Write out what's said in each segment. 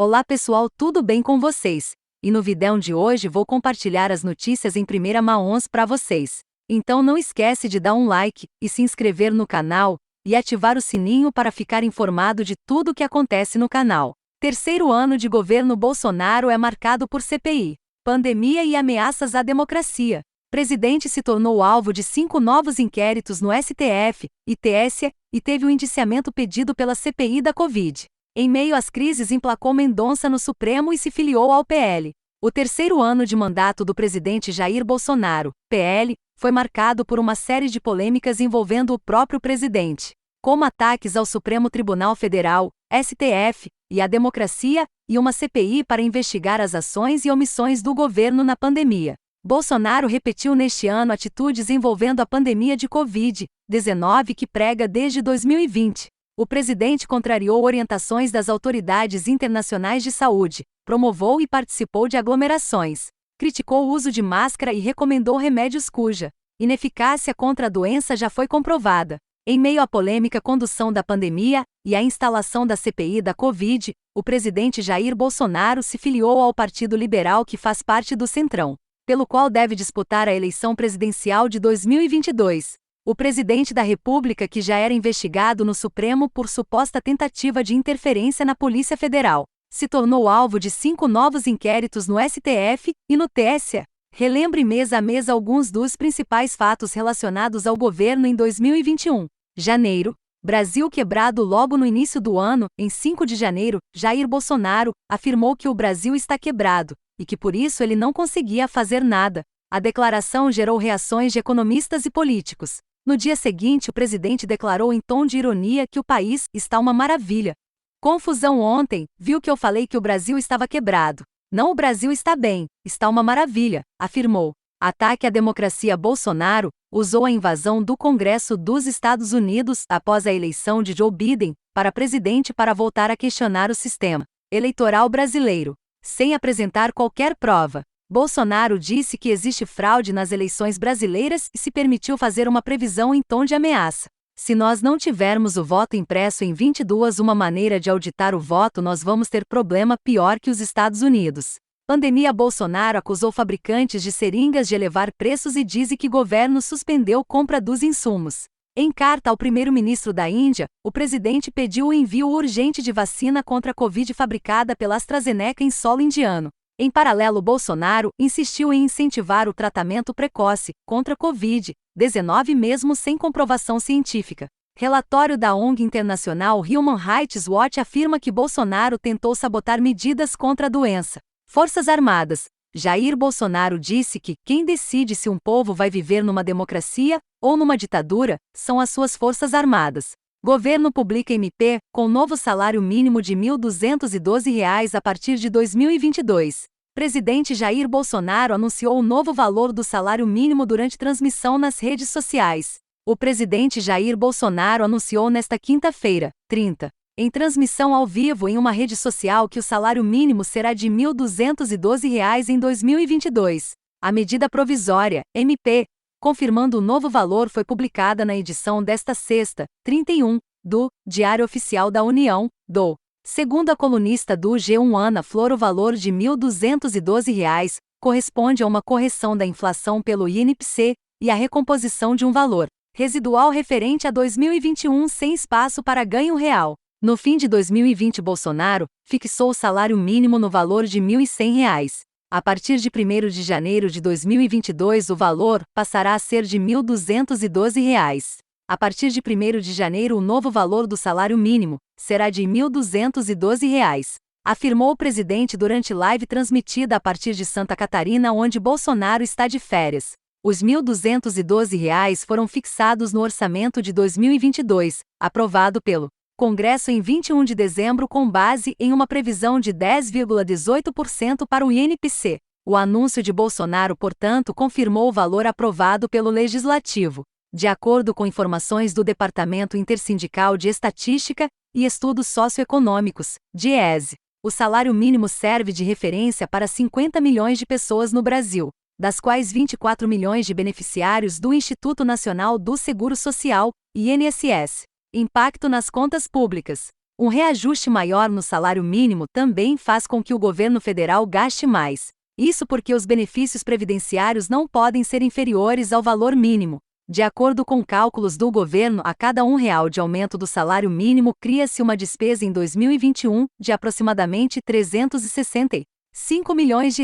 Olá pessoal, tudo bem com vocês? E no vídeo de hoje vou compartilhar as notícias em primeira mão para vocês. Então não esquece de dar um like e se inscrever no canal e ativar o sininho para ficar informado de tudo o que acontece no canal. Terceiro ano de governo Bolsonaro é marcado por CPI, pandemia e ameaças à democracia. Presidente se tornou alvo de 5 novos inquéritos no STF e TSE e teve o indiciamento pedido pela CPI da Covid. Em meio às crises, emplacou Mendonça no Supremo e se filiou ao PL. O terceiro ano de mandato do presidente Jair Bolsonaro, PL, foi marcado por uma série de polêmicas envolvendo o próprio presidente, como ataques ao Supremo Tribunal Federal, STF, e à democracia, e uma CPI para investigar as ações e omissões do governo na pandemia. Bolsonaro repetiu neste ano atitudes envolvendo a pandemia de Covid-19 que prega desde 2020. O presidente contrariou orientações das autoridades internacionais de saúde, promoveu e participou de aglomerações, criticou o uso de máscara e recomendou remédios cuja ineficácia contra a doença já foi comprovada. Em meio à polêmica condução da pandemia e à instalação da CPI da Covid, o presidente Jair Bolsonaro se filiou ao Partido Liberal, que faz parte do Centrão, pelo qual deve disputar a eleição presidencial de 2022. O presidente da República, que já era investigado no Supremo por suposta tentativa de interferência na Polícia Federal, se tornou alvo de 5 novos inquéritos no STF e no TSE. Relembre mês a mês alguns dos principais fatos relacionados ao governo em 2021. Janeiro, Brasil quebrado. Logo no início do ano, em 5 de janeiro, Jair Bolsonaro afirmou que o Brasil está quebrado e que por isso ele não conseguia fazer nada. A declaração gerou reações de economistas e políticos. No dia seguinte, o presidente declarou em tom de ironia que o país está uma maravilha. Confusão ontem, viu que eu falei que o Brasil estava quebrado. Não, o Brasil está bem, está uma maravilha, afirmou. Ataque à democracia. Bolsonaro usou a invasão do Congresso dos Estados Unidos após a eleição de Joe Biden para presidente para voltar a questionar o sistema eleitoral brasileiro, sem apresentar qualquer prova. Bolsonaro disse que existe fraude nas eleições brasileiras e se permitiu fazer uma previsão em tom de ameaça. Se nós não tivermos o voto impresso em 22, uma maneira de auditar o voto, nós vamos ter problema pior que os Estados Unidos. Pandemia. Bolsonaro acusou fabricantes de seringas de elevar preços e disse que governo suspendeu compra dos insumos. Em carta ao primeiro-ministro da Índia, o presidente pediu o envio urgente de vacina contra a Covid fabricada pela AstraZeneca em solo indiano. Em paralelo, Bolsonaro insistiu em incentivar o tratamento precoce contra a Covid-19 mesmo sem comprovação científica. Relatório da ONG internacional Human Rights Watch afirma que Bolsonaro tentou sabotar medidas contra a doença. Forças Armadas. Jair Bolsonaro disse que quem decide se um povo vai viver numa democracia ou numa ditadura são as suas Forças Armadas. Governo publica MP com novo salário mínimo de R$ 1.212 a partir de 2022. Presidente Jair Bolsonaro anunciou o novo valor do salário mínimo durante transmissão nas redes sociais. O presidente Jair Bolsonaro anunciou nesta quinta-feira, 30, em transmissão ao vivo em uma rede social, que o salário mínimo será de R$ 1.212 em 2022. A medida provisória, MP, confirmando o novo valor, foi publicada na edição desta sexta, 31, do Diário Oficial da União, do. Segundo a colunista do G1 Ana Flor, o valor de R$ 1.212 corresponde a uma correção da inflação pelo INPC e a recomposição de um valor residual referente a 2021 sem espaço para ganho real. No fim de 2020, Bolsonaro fixou o salário mínimo no valor de R$ 1.100. A partir de 1º de janeiro de 2022, o valor passará a ser de R$ 1.212. A partir de 1º de janeiro, o novo valor do salário mínimo será de R$ 1.212, afirmou o presidente durante live transmitida a partir de Santa Catarina, onde Bolsonaro está de férias. Os R$ 1.212 foram fixados no orçamento de 2022, aprovado pelo Congresso em 21 de dezembro, com base em uma previsão de 10,18% para o INPC. O anúncio de Bolsonaro, portanto, confirmou o valor aprovado pelo Legislativo. De acordo com informações do Departamento Intersindical de Estatística e Estudos Socioeconômicos, DIESE, o salário mínimo serve de referência para 50 milhões de pessoas no Brasil, das quais 24 milhões de beneficiários do Instituto Nacional do Seguro Social, INSS. Impacto nas contas públicas. Um reajuste maior no salário mínimo também faz com que o governo federal gaste mais. Isso porque os benefícios previdenciários não podem ser inferiores ao valor mínimo. De acordo com cálculos do governo, a cada R$ 1 de aumento do salário mínimo cria-se uma despesa em 2021 de aproximadamente R$ 365 milhões.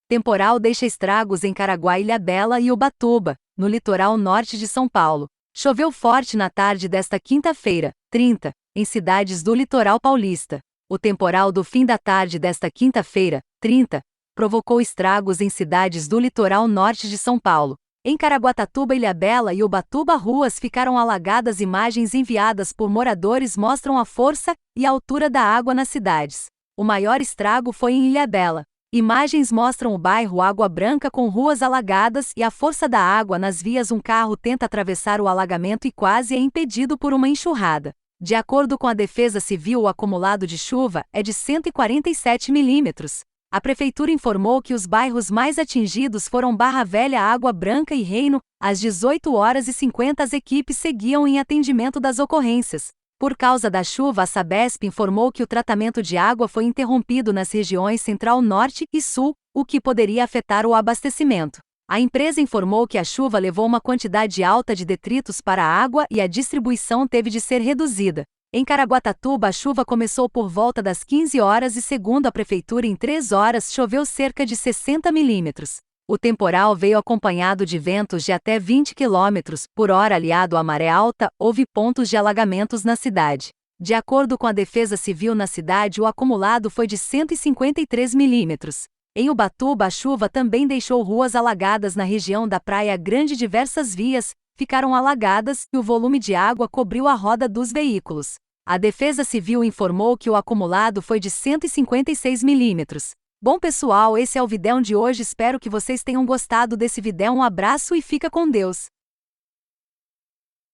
Temporal deixa estragos em Caraguá, Ilhabela e Ubatuba, no litoral norte de São Paulo. Choveu forte na tarde desta quinta-feira, 30, em cidades do litoral paulista. O temporal do fim da tarde desta quinta-feira, 30, provocou estragos em cidades do litoral norte de São Paulo. Em Caraguatatuba, Ilhabela e Ubatuba, ruas ficaram alagadas. Imagens enviadas por moradores mostram a força e a altura da água nas cidades. O maior estrago foi em Ilhabela. Imagens mostram o bairro Água Branca com ruas alagadas e a força da água nas vias. Um carro tenta atravessar o alagamento e quase é impedido por uma enxurrada. De acordo com a Defesa Civil, o acumulado de chuva é de 147 milímetros. A prefeitura informou que os bairros mais atingidos foram Barra Velha, Água Branca e Reino. Às 18h50 as equipes seguiam em atendimento das ocorrências. Por causa da chuva, a Sabesp informou que o tratamento de água foi interrompido nas regiões Central, Norte e Sul, o que poderia afetar o abastecimento. A empresa informou que a chuva levou uma quantidade alta de detritos para a água e a distribuição teve de ser reduzida. Em Caraguatatuba, a chuva começou por volta das 15 horas e, segundo a prefeitura, em 3 horas choveu cerca de 60 milímetros. O temporal veio acompanhado de ventos de até 20 km por hora. Aliado à maré alta, houve pontos de alagamentos na cidade. De acordo com a Defesa Civil, na cidade o acumulado foi de 153 milímetros. Em Ubatuba, a chuva também deixou ruas alagadas na região da Praia Grande. Diversas vias ficaram alagadas e o volume de água cobriu a roda dos veículos. A Defesa Civil informou que o acumulado foi de 156 milímetros. Bom pessoal, esse é o vídeo de hoje, espero que vocês tenham gostado desse vídeo. Um abraço e fica com Deus!